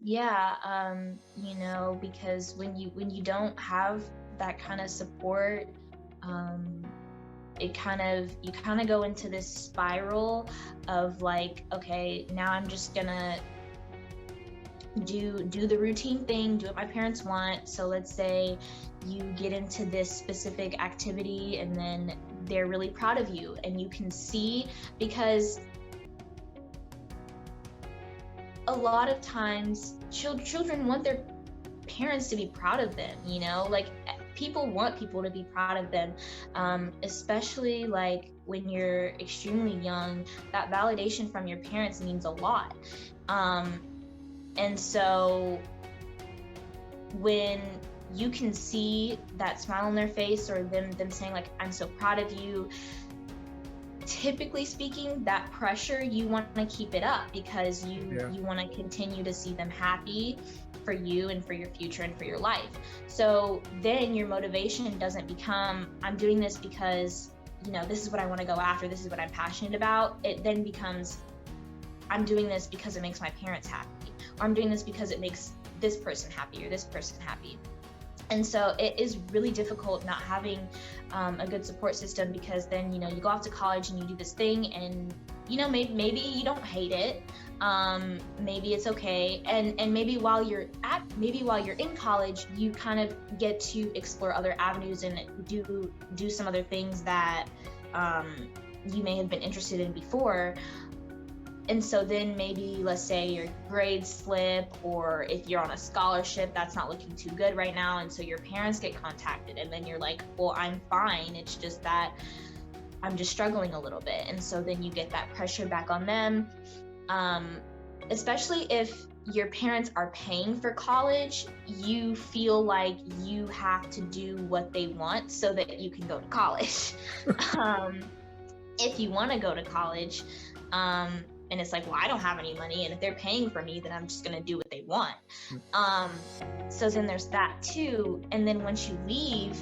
Yeah, because when you don't have that kind of support, um, you kind of go into this spiral of like, okay, now I'm just gonna do the routine thing, do what my parents want. So let's say you get into this specific activity and then they're really proud of you, and you can see, because a lot of times children want their parents to be proud of them, like people want people to be proud of them, especially like when you're extremely young. That validation from your parents means a lot, and so when you can see that smile on their face, or them saying like, I'm so proud of you, typically speaking, that pressure, you want to keep it up because Yeah. you want to continue to see them happy for you and for your future and for your life. So then your motivation doesn't become, I'm doing this because this is what I want to go after, this is what I'm passionate about. It then becomes, I'm doing this because it makes my parents happy, or I'm doing this because it makes this person happy or this person happy. And so it is really difficult not having a good support system, because then you go off to college and you do this thing, and maybe you don't hate it, maybe it's okay, and maybe while you're in college, you kind of get to explore other avenues and do some other things that you may have been interested in before. And so then maybe, let's say your grades slip, or if you're on a scholarship that's not looking too good right now, and so your parents get contacted, and then you're like, well, I'm fine, it's just that I'm just struggling a little bit. And so then you get that pressure back on them, especially if your parents are paying for college. You feel like you have to do what they want so that you can go to college. If you want to go to college, and it's like, well, I don't have any money, and if they're paying for me, then I'm just going to do what they want. So then there's that too. And then once you leave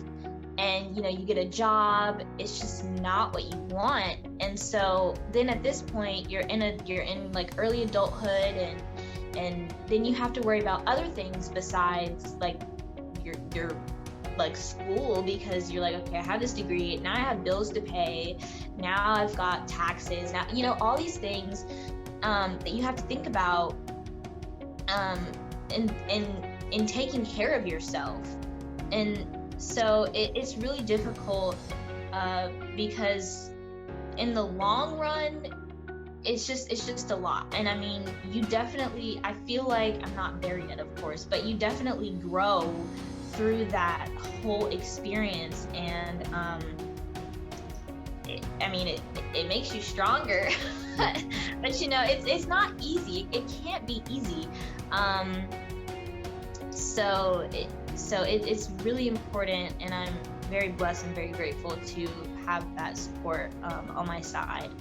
and you get a job, it's just not what you want. And so then at this point, you're in like early adulthood, and then you have to worry about other things besides like your like school, because you're like, okay, I have this degree, now I have bills to pay, now I've got taxes, now all these things that you have to think about, in taking care of yourself. And so it's really difficult, because in the long run, it's just a lot. And I mean, I feel like, I'm not there yet, of course, but you definitely grow through that whole experience. And it makes you stronger. But it's not easy, it can't be easy. It's really important, and I'm very blessed and very grateful to have that support on my side.